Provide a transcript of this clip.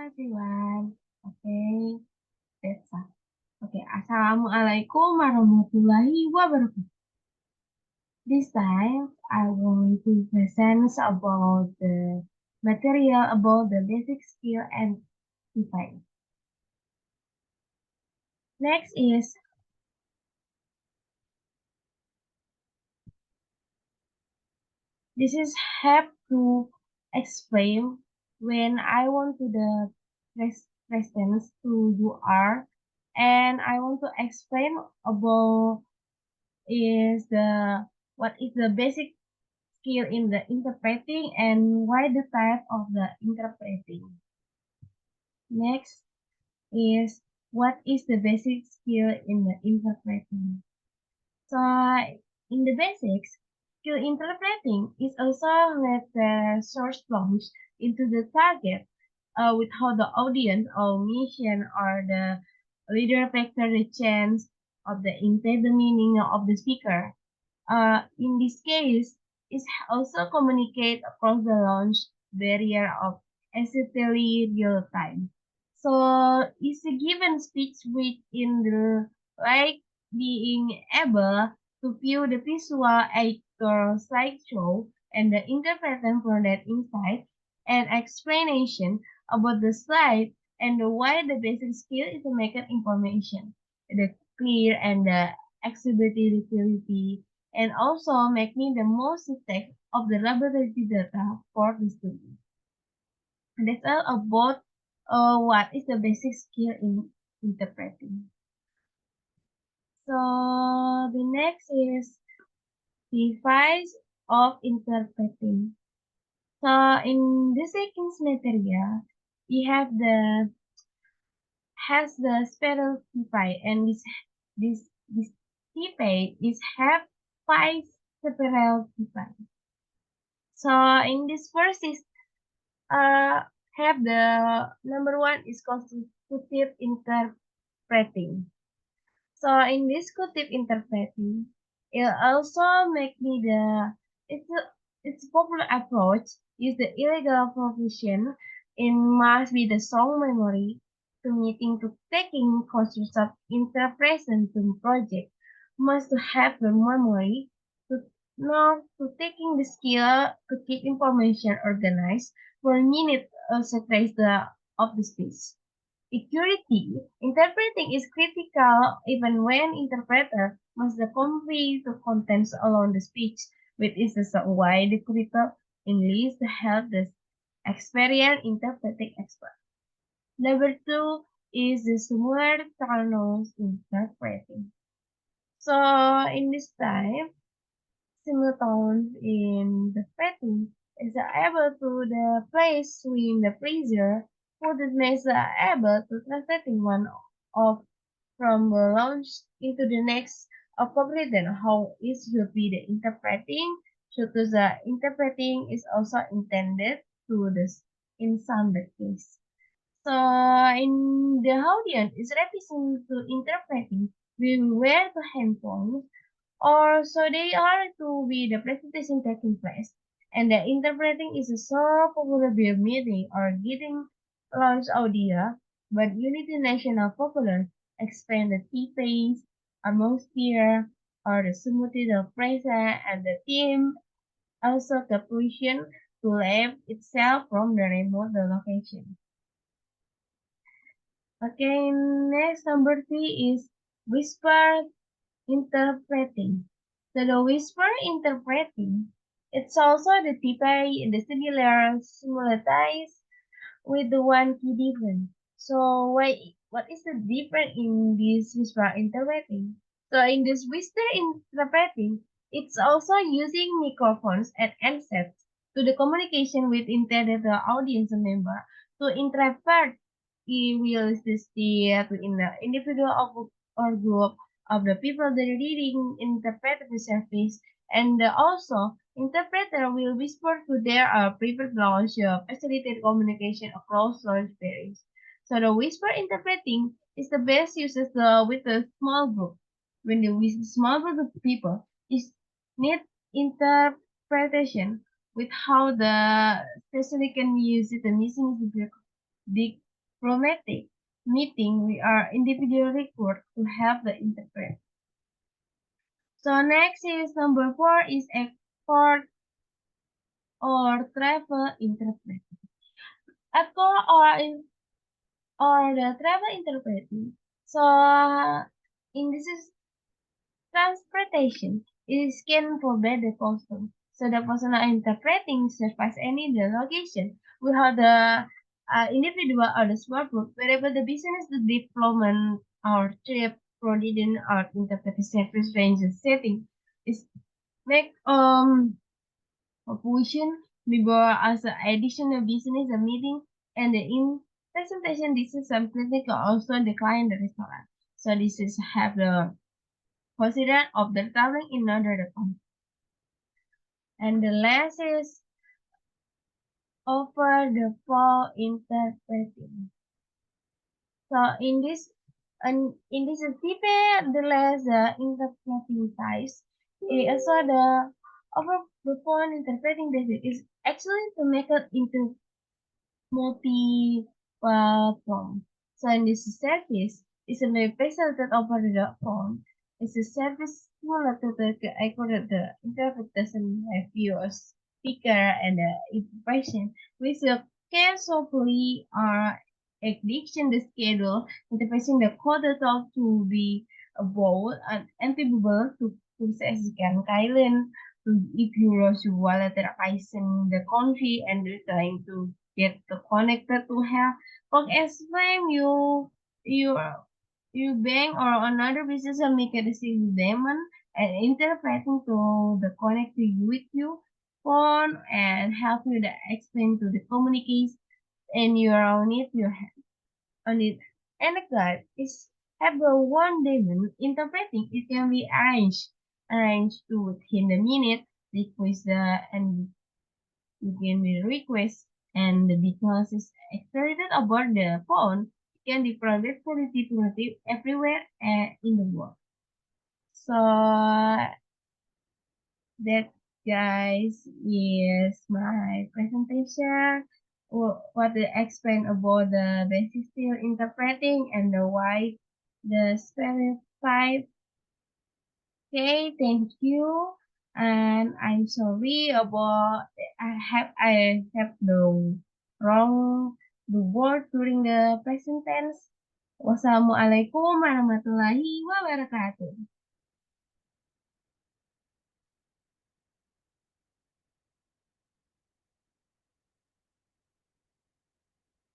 everyone. Okay, that's all. Okay, Assalamualaikum warahmatullahi wabarakatuh. This time, I want to present about the material about the basic skill and define. Next is this is have to explain when I want to the presence to you are, and I want to explain about is the what is the basic skill in the interpreting and why the type of the interpreting. Next is what is the basic skill in the interpreting. So in the basics, skill interpreting is also let the source launch into the target with how the audience or mission or the leader factor the chance of the intend the meaning of the speaker. In this case, is also communicate across the launch barrier of essentially real time. So is a given speech within the like being able to view the visual actor slideshow and the interpreter for that insight and explanation about the slide and why the basic skill is to make it information, the clear and the accessibility and also making the most use of the laboratory data for the student. And that's all about what is the basic skill in interpreting. So the next is device of interpreting. So in the second material, we have the has the spiral device and this device is have five several device. So in this first is have the number one is consecutive interpreting. So in this consecutive interpreting, it also make me the it's popular approach is the illegal provision in must be the song memory to meeting to taking conscious of interpretation to project must have the memory to know to taking the skill to keep information organized for minute secrets of the speech. Security interpreting is critical even when interpreter must convey the contents along the speech, which is the why the critical English to help the experienced interpreting expert. Number two is the simultaneous interpreting. So in this time, simultaneous interpreting is able to the place when the freezer who is able to translating one of from the launch into the next appropriate then how is should be the interpreting should the interpreting is also intended to this in some case. So in the audience is represented to interpreting we wear the handphones or so they are to be the presentation taking place and the interpreting is a so popular be meeting or getting launch audio but unity national popular expand the T-phase, atmosphere, or the simultaneous presence and the team also calculation to leave itself from the remote location. Okay, next number three is whisper interpreting. So the whisper interpreting, it's also the type in the similar simultaneous with the one key difference. So what is the difference in this whisper interpreting? So in this whisper interpreting, it's also using microphones and handsets to the communication with intended audience member to interpret realistically in the individual or group of the people that are reading interpretive service and also interpreter will whisper to their preferred launch facilitate communication across launch barriers. So the whisper interpreting is the best uses with a small group. When the with small group of people is need interpretation with how the especially can use it the missing is big diplomatic meeting, we are individually required to help the interpret. So next is number 4 is export or travel interpret. Export or the travel interpreting. So in this is transportation is can provide the custom. So the personal interpreting surface any the location. We have the individual or the small group wherever the business, the deployment or trip, providing or interpreting service range setting is make proposition before as an additional business a meeting and in presentation this is something can also decline the restaurant. So this is have the consider of the traveling in another country. And the last is over the phone interpreting. So in this type the less the interpreting types. Also the over the phone interpreting basic is actually to make it into multi-platform. So in this service is a represented over the phone. It's a service similar to the accurate the interpretation reviews, speaker and the information which carefully are addiction the schedule, interpreting the code talk to be bold and antibable to saksikan kailan to if you rush while the country and trying to get connected to have work as when you you bank or another business and make a decision payment and interpreting to the connect to you with you phone and help you to explain to the communication and you are on it you have on it and the guide is have the one demon interpreting it can be arranged to within the minute request the and begin with request and because it's accelerated about the phone, it can be private productive everywhere in the world. So that guys is my presentation. What I explain about the basic skill interpreting and the why the specified. Okay, thank you. And I'm sorry about I have the wrong the word during the present tense. Wassalamualaikum warahmatullahi wabarakatuh.